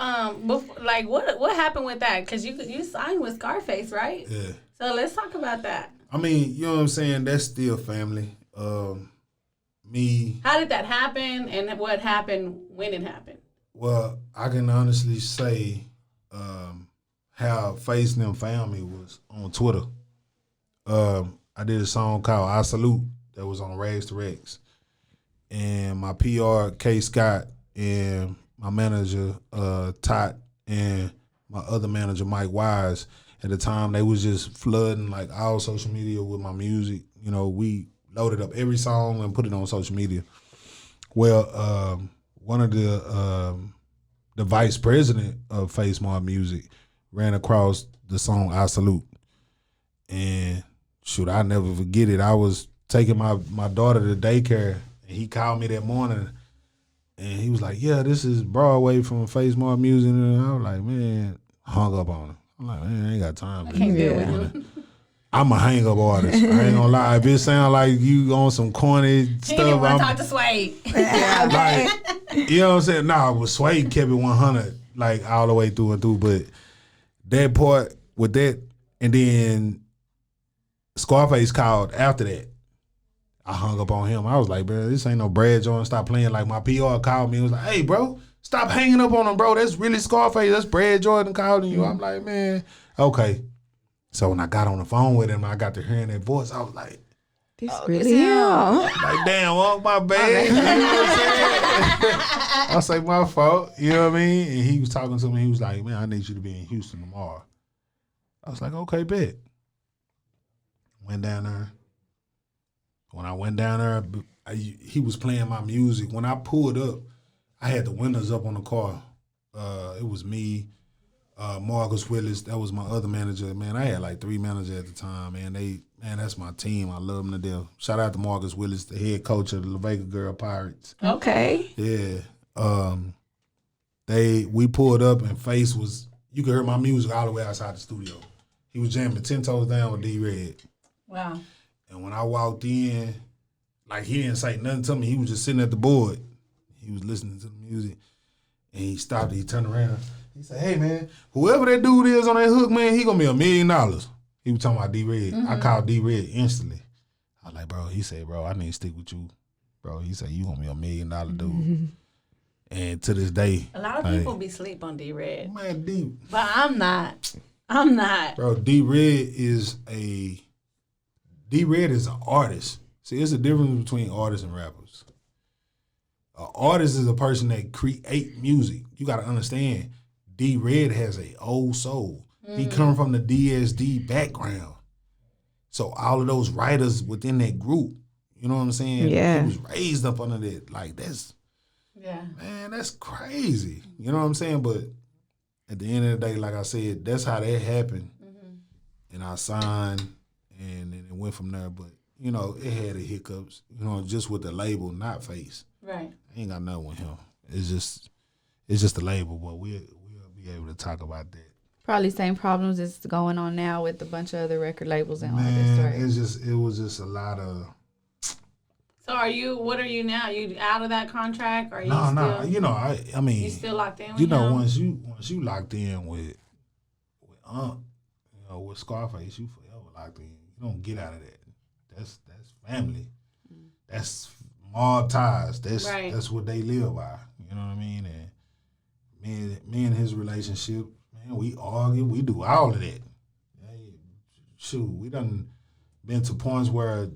what happened with that? Because you signed with Scarface, right? Yeah. So let's talk about that. I mean, you know what I'm saying? That's still family. Me. How did that happen, and what happened when it happened? Well, I can honestly say how Face and them found me was on Twitter. I did a song called I Salute that was on Rags to Rex. And my PR, K. Scott, and my manager, Tot, and my other manager, Mike Wise, at the time, they was just flooding like all social media with my music. We loaded up every song and put it on social media. Well, one of the vice president of Face Smart Music ran across the song I Salute. And shoot, I never forget it. I was taking my daughter to daycare, and he called me that morning, and he was like, yeah, this is Broadway from Face Smart Music. And I was like, man, hung up on him. I'm like, man, I ain't got time for Can't this. deal with you. I'm a hang up artist. I ain't gonna lie. If it sound like you on some corny He stuff, didn't want I'm to talk to Sway. like, you know what I'm saying? Nah, with Sway kept it 100, like all the way through and through. But that part with that, and then Scarface called after that. I hung up on him. I was like, bro, this ain't no Brad Jordan. Stop playing. Like my PR called me and was like, hey, bro, stop hanging up on him, bro. That's really Scarface. That's Brad Jordan calling you. I'm like, man, okay. So when I got on the phone with him, I got to hearing that voice. I was like, This really him. like, damn, oh, my bad. You know what I'm saying? I was like, my fault. You know what I mean? And he was talking to me. He was like, man, I need you to be in Houston tomorrow. I was like, okay, bet. Went down there. When I went down there, he was playing my music. When I pulled up, I had the windows up on the car. It was me, Marcus Willis. That was my other manager. Man, I had like 3 managers at the time. Man, that's my team. I love them to death. Shout out to Marcus Willis, the head coach of the La Vega Girl Pirates. Okay. Yeah. We pulled up and Face was, you could hear my music all the way outside the studio. He was jamming 10 Toes Down with D-Red. Wow. And when I walked in, like he didn't say nothing to me. He was just sitting at the board. He was listening to the music. And he stopped. He turned around. He said, hey, man, whoever that dude is on that hook, man, he going to be $1 million. He was talking about D-Red. I called D-Red instantly. I was like, bro, he said, bro, I need to stick with you. Bro, he said, you going to be $1 million dude. And to this day. A lot of people be sleep on D-Red. Man, D. But I'm not. I'm not. Bro, D-Red is an artist. See, it's a difference between artists and rappers. An artist is a person that create music. You got to understand, D-Red has a old soul. He come from the DSD background. So all of those writers within that group, you know what I'm saying? Yeah. He was raised up under that. Like, man, that's crazy. You know what I'm saying? But at the end of the day, like I said, that's how that happened. And I signed, and then it went from there. But, it had the hiccups, just with the label, not Face. Right. I ain't got nothing with him. It's just the label, but we'll be able to talk about that. Probably same problems is going on now with a bunch of other record labels and artists, Man, right? it was just a lot of. So what are you now? You out of that contract? Or are you No. I mean, you still locked in with him? once you locked in with with Scarface, you forever locked in. You don't get out of that. That's family. That's mob ties. That's what they live by. You know what I mean? And me and his relationship, man, we argue, we do all of that. Shoot, we done been to points where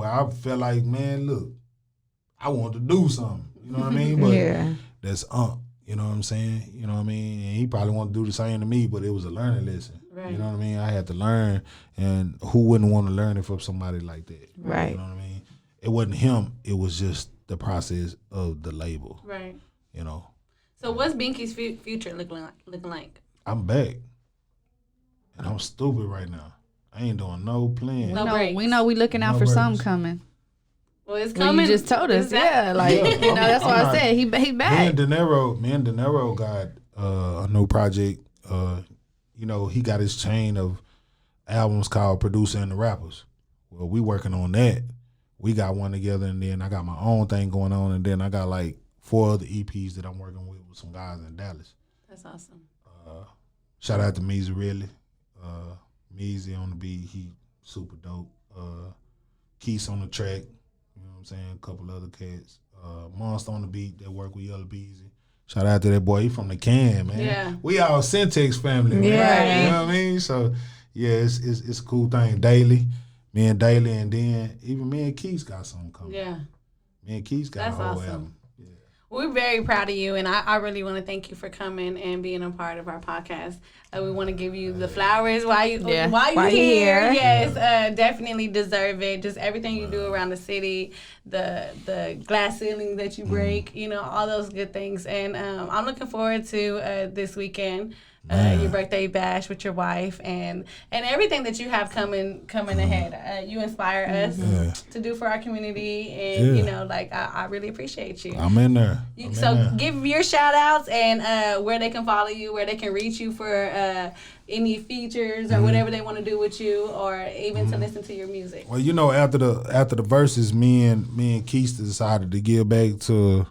I felt like, man, look, I want to do something. You know what I mean? But that's you know what I'm saying? You know what I mean? And he probably want to do the same to me, but it was a learning lesson. Right. You know what I mean? I had to learn, and who wouldn't want to learn it from somebody like that? Right. You know what I mean? It wasn't him. It was just the process of the label. Right. You know. So what's Binky's future looking like? I'm back, and I'm stupid right now. I ain't doing no plan. No No, breaks. we know we looking out No for breaks. something coming. Well, it's Well, coming. you just told us, Is that- you know, that's why I said he Me back. and De Niro got a new project. You know, he got his chain of albums called Producer and the Rappers. Well, we working on that. We got one together, and then I got my own thing going on, and then I got like 4 other EPs that I'm working with some guys in Dallas. That's awesome. Shout out to Meezy really. Meezy on the beat, he super dope. Keith on the track, you know what I'm saying? A couple other cats. Monster on the beat that work with Yellow Beezy. Shout out to that boy, he from the can, man. Yeah. We all Syntax family, man. Yeah. You know what I mean? So yeah, it's a cool thing. Daily. Me and Daily, and then even me and Keith got something coming. Yeah. Me and Keith got That's a whole awesome. album. Yeah. We're very proud of you, and I really want to thank you for coming and being a part of our podcast. We want to give you the flowers while you here. Yes, definitely deserve it. Just everything you do around the city, the glass ceiling that you break, you know, all those good things. And I'm looking forward to this weekend. Your birthday bash with your wife and everything that you have coming ahead. You inspire us to do for our community, and you know, like I really appreciate you. I'm in there. Give your shout outs and where they can follow you, where they can reach you for any features or whatever they want to do with you, or even to listen to your music. Well, you know, after the verses, me and Keith decided to give back to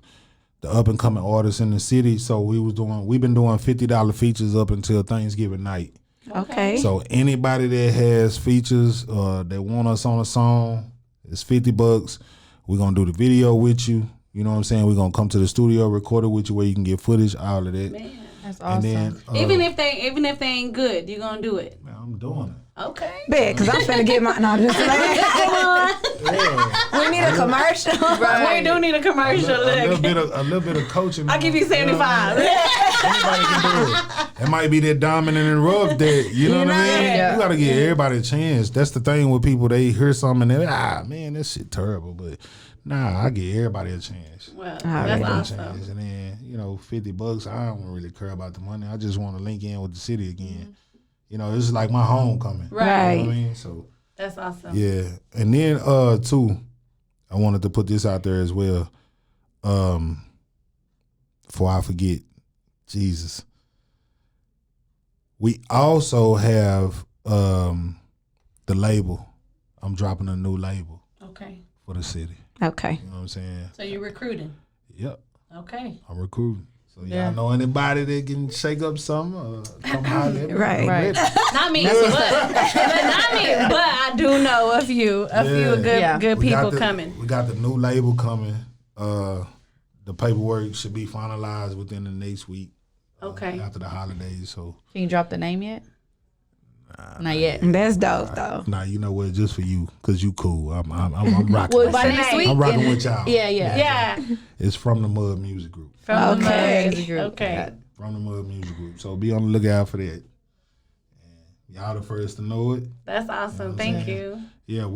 the up and coming artists in the city. So we've been doing $50 features up until Thanksgiving night. Okay. So anybody that has features that want us on a song, it's $50. We're gonna do the video with you. You know what I'm saying? We're gonna come to the studio, record it with you, where you can get footage, all of that. Man. That's And awesome. then Even if they ain't good, you gonna do it. man, I'm doing it. Okay. Big, because I'm finna get my. No, just like, we need a commercial. We do need a commercial. A little bit of coaching. I'll give you 75. Anybody can do it. It might be that dominant and rough that, you know what I mean? Yeah. You gotta give everybody a chance. That's the thing with people, they hear something and they're man, this shit terrible. But nah, I give everybody a chance. Well, Everybody that's a awesome. chance. And then, you know, $50, I don't really care about the money. I just want to link in with the city again. You know, this is like my homecoming. Right. You know what I mean? So That's awesome. yeah. And then too, I wanted to put this out there as well. Before I forget, Jesus. We also have the label. I'm dropping a new label Okay. for the city. Okay. You know what I'm saying? So you're recruiting. Yep. Okay. I'm recruiting. So Yeah. y'all know anybody that can shake up something, come holler at me. Right. I'm Right. ready. Not me, but I do know a few good We got people the- coming. We got the new label coming. The paperwork should be finalized within the next week. Okay. After the holidays, so Can you drop the name yet? Not yet. That's dope, though. nah, you know what? Just for you, cause you cool. I'm rocking. Well, with by y'all. next week. I'm rocking and- with y'all. Yeah. Yeah. It's from the Mud Music Group. From the Okay. Mud Group. Okay. From the Mud Music Group. So be on the lookout for that. And y'all the first to know it. That's awesome. Thank you. Yeah,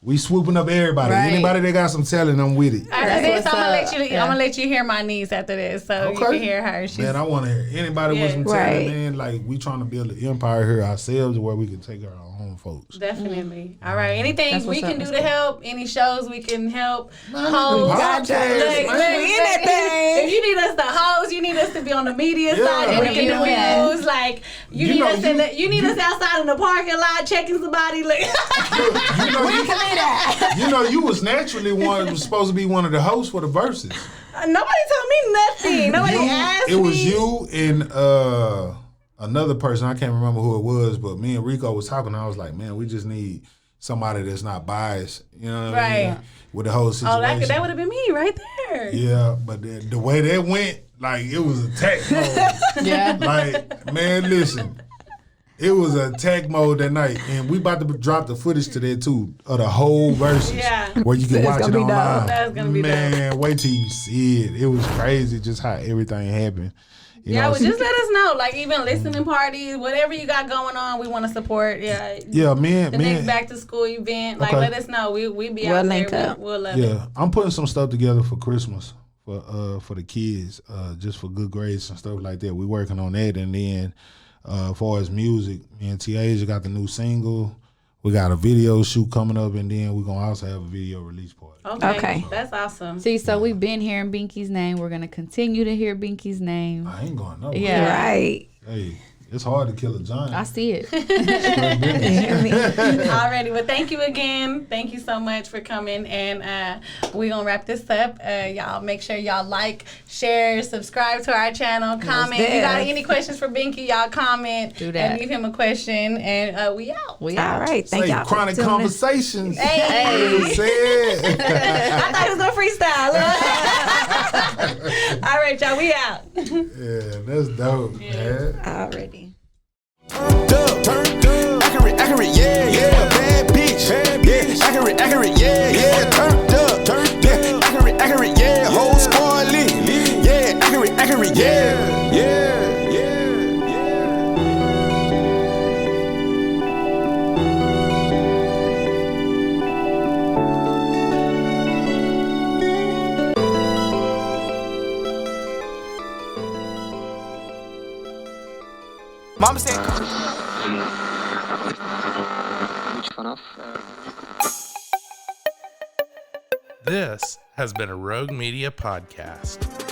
we swooping up everybody. Right. Anybody that got some talent, I'm with it. After this, what's I'm gonna up. let you. Yeah. I'm gonna let you hear my niece after this, so you can hear her. She's Man, I want to hear anybody with some talent, Right. man. Like, we trying to build an empire here ourselves where we can take care of our own folks. definitely all right. Anything That's we what's can up. do to help? Any shows we can help? Man, Host. podcast, Look, man. We in that thing. If you need us to host, you need us to be on the media Yeah. side of the Yeah. interviews. Like you You need know, us you need us outside in the parking lot checking somebody. Like You know, you was naturally was supposed to be one of the hosts for the verses. nobody told me nothing. Nobody asked me. It was you and another person. I can't remember who it was, but me and Rico was talking. I was like, man, we just need somebody that's not biased. You know what I mean? Right. With the whole situation. Oh, that would have been me right there. Yeah, but the way that went, like, it was attack mode. Yeah. Like, man, listen. It was attack mode that night, and we about to drop the footage to that too of the whole verses, Yeah. where you can It's watch it gonna be dope. online. That's gonna be man, wait till you see it. It was crazy just how everything happened. Yeah, well, just let us know. Like, even listening parties, whatever you got going on, we want to support. Yeah. Yeah, man. The next back to school event, like, let us know. We be out link there. up. We'll love it. Yeah, I'm putting some stuff together for Christmas for the kids, just for good grades and stuff like that. We working on that, and then as far as music, me and T.A. got the new single. We got a video shoot coming up, and then we're gonna also have a video release party. Okay. That's awesome. See, so we've been hearing Binky's name. We're gonna continue to hear Binky's name. I ain't going nowhere. Yeah. Right. Hey, it's hard to kill a giant. I see it. Alrighty, well, thank you again. Thank you so much for coming, and we're gonna wrap this up. Y'all make sure y'all like, share, subscribe to our channel, comment. If you got any questions for Binky, y'all comment. Do that. And leave him a question, and we out. We All out. right. Thank Say y'all. for Chronic tuning in. Conversations. Hey. Say it. I thought he was gonna freestyle. All right, y'all, we out. Yeah, that's dope, man. Already. Turned up, accurate, yeah, bad bitch, yeah, accurate, yeah, turned up, yeah, accurate, yeah, whole squad lit, yeah, accurate, yeah. Mama said. This has been a Rogue Media podcast.